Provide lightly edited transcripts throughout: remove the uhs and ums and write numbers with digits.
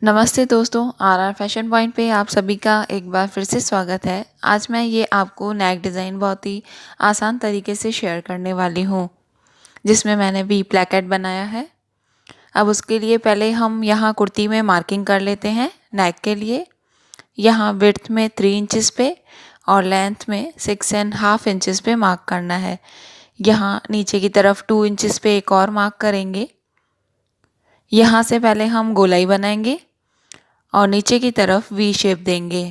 नमस्ते दोस्तों, are fashion point पे आप सभी का एक बार फिर से स्वागत है। आज मैं ये आपको नेक डिज़ाइन बहुत ही आसान तरीके से शेयर करने वाली हूँ, जिसमें मैंने वी प्लैकेट बनाया है। अब उसके लिए पहले हम यहाँ कुर्ती में मार्किंग कर लेते हैं। नेक के लिए यहाँ विड्थ में 3 इंचेस पे और लेंथ में 6.5 इंचेस पे मार्क करना है। यहाँ नीचे की तरफ 2 इंचेस पे एक और मार्क करेंगे। यहाँ से पहले हम गोलाई बनाएंगे और नीचे की तरफ वी शेप देंगे।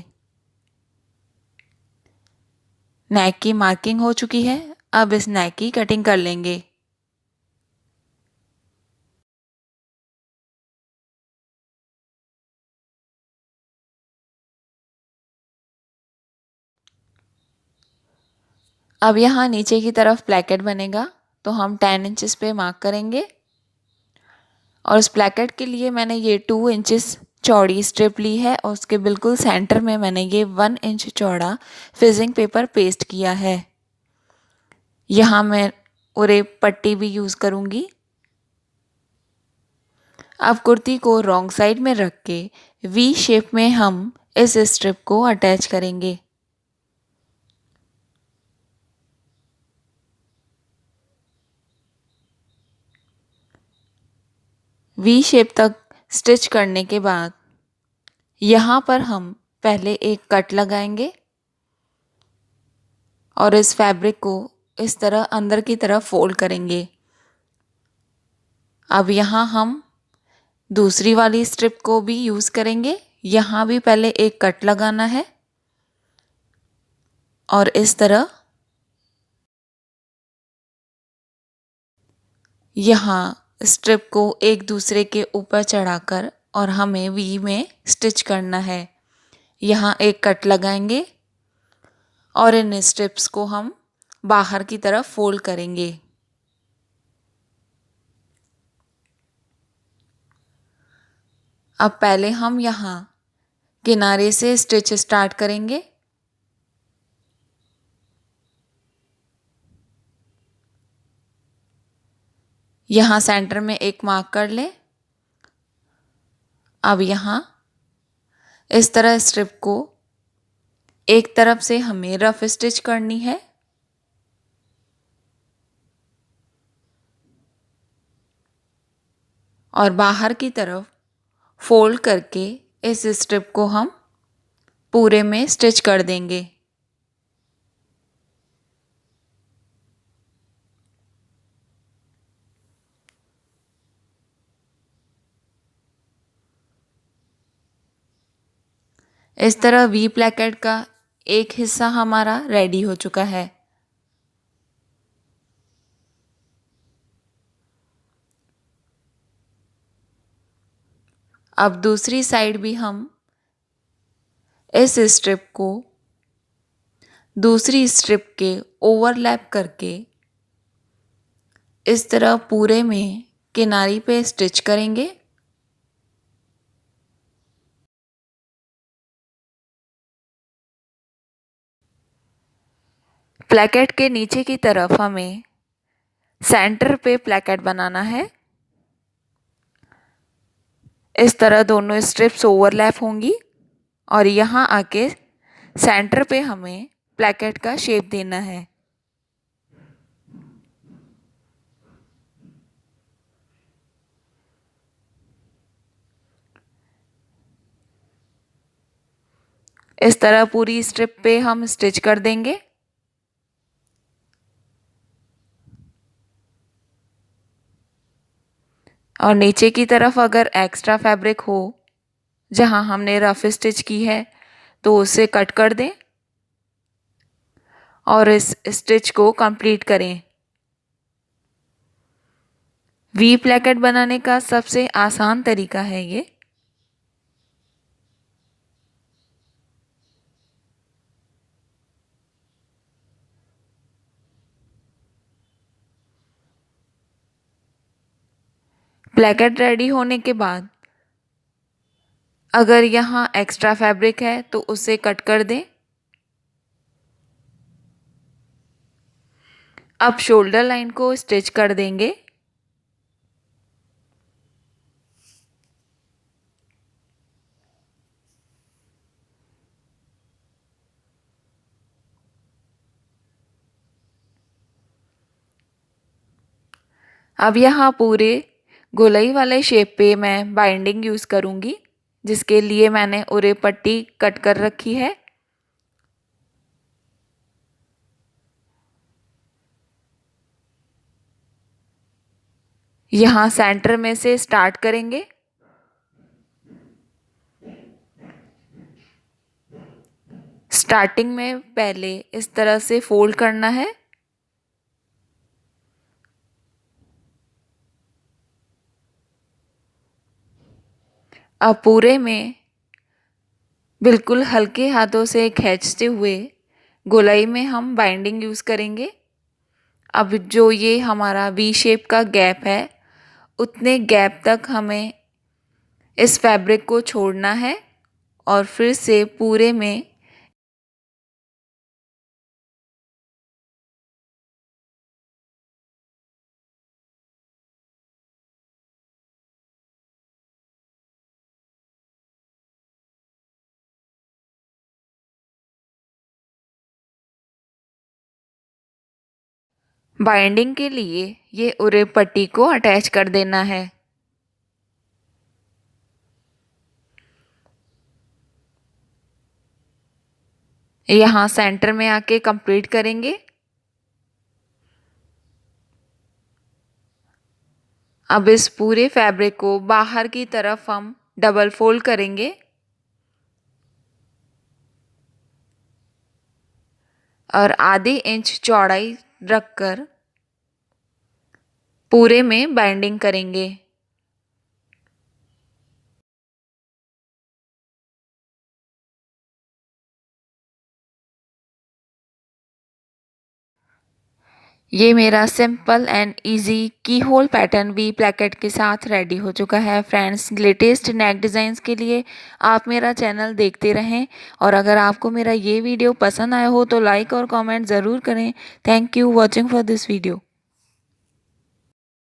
नेक की मार्किंग हो चुकी है। अब इस नेक की कटिंग कर लेंगे। अब यहाँ नीचे की तरफ प्लैकेट बनेगा, तो हम 10 इंचेस पे मार्क करेंगे और उस प्लैकेट के लिए मैंने ये 2 इंचेस चौड़ी स्ट्रिप ली है और उसके बिल्कुल सेंटर में मैंने ये 1 इंच चौड़ा फिजिंग पेपर पेस्ट किया है। यहाँ मैं उरे पट्टी भी यूज़ करूँगी। अब कुर्ती को रॉन्ग साइड में रख के वी शेप में हम इस स्ट्रिप को अटैच करेंगे। वी शेप तक स्टिच करने के बाद यहाँ पर हम पहले एक कट लगाएंगे और इस फैब्रिक को इस तरह अंदर की तरफ फोल्ड करेंगे। अब यहाँ हम दूसरी वाली स्ट्रिप को भी यूज़ करेंगे। यहाँ भी पहले एक कट लगाना है और इस तरह यहाँ स्ट्रिप को एक दूसरे के ऊपर चढ़ाकर और हमें वी में स्टिच करना है। यहाँ एक कट लगाएंगे और इन स्ट्रिप्स को हम बाहर की तरफ फोल्ड करेंगे। अब पहले हम यहाँ किनारे से स्टिच स्टार्ट करेंगे। यहाँ सेंटर में एक मार्क कर लें। अब यहाँ इस तरह स्ट्रिप को एक तरफ से हमें रफ स्टिच करनी है और बाहर की तरफ फोल्ड करके इस स्ट्रिप को हम पूरे में स्टिच कर देंगे। इस तरह वी प्लैकेट का एक हिस्सा हमारा रेडी हो चुका है। अब दूसरी साइड भी हम इस स्ट्रिप को दूसरी स्ट्रिप के ओवरलैप करके इस तरह पूरे में किनारी पे स्टिच करेंगे। प्लैकेट के नीचे की तरफ हमें सेंटर पे प्लैकेट बनाना है। इस तरह दोनों स्ट्रिप्स ओवरलैप होंगी और यहाँ आके सेंटर पे हमें प्लैकेट का शेप देना है। इस तरह पूरी स्ट्रिप पे हम स्टिच कर देंगे। और नीचे की तरफ अगर एक्स्ट्रा फैब्रिक हो जहां हमने रफ स्टिच की है तो उसे कट कर दें और इस स्टिच को कंप्लीट करें। वी प्लैकेट बनाने का सबसे आसान तरीका है ये। प्लैकेट रेडी होने के बाद अगर यहाँ एक्स्ट्रा फैब्रिक है तो उसे कट कर दें। अब शोल्डर लाइन को स्टिच कर देंगे। अब यहाँ पूरे गोलाई वाले शेप पे मैं बाइंडिंग यूज़ करूँगी, जिसके लिए मैंने उरे पट्टी कट कर रखी है। यहाँ सेंटर में से स्टार्ट करेंगे। स्टार्टिंग में पहले इस तरह से फोल्ड करना है। अब पूरे में बिल्कुल हल्के हाथों से खींचते हुए गोलाई में हम बाइंडिंग यूज़ करेंगे। अब जो ये हमारा वी शेप का गैप है, उतने गैप तक हमें इस फैब्रिक को छोड़ना है और फिर से पूरे में बाइंडिंग के लिए ये उरे पट्टी को अटैच कर देना है। यहाँ सेंटर में आके कंप्लीट करेंगे। अब इस पूरे फैब्रिक को बाहर की तरफ हम डबल फोल्ड करेंगे और आधे इंच चौड़ाई रखकर पूरे में बाइंडिंग करेंगे। ये मेरा सिंपल एंड इजी की होल पैटर्न वी प्लेकेट के साथ रेडी हो चुका है। फ्रेंड्स, लेटेस्ट नेक डिज़ाइंस के लिए आप मेरा चैनल देखते रहें और अगर आपको मेरा ये वीडियो पसंद आया हो तो लाइक और कमेंट ज़रूर करें। Thank you watching for this video.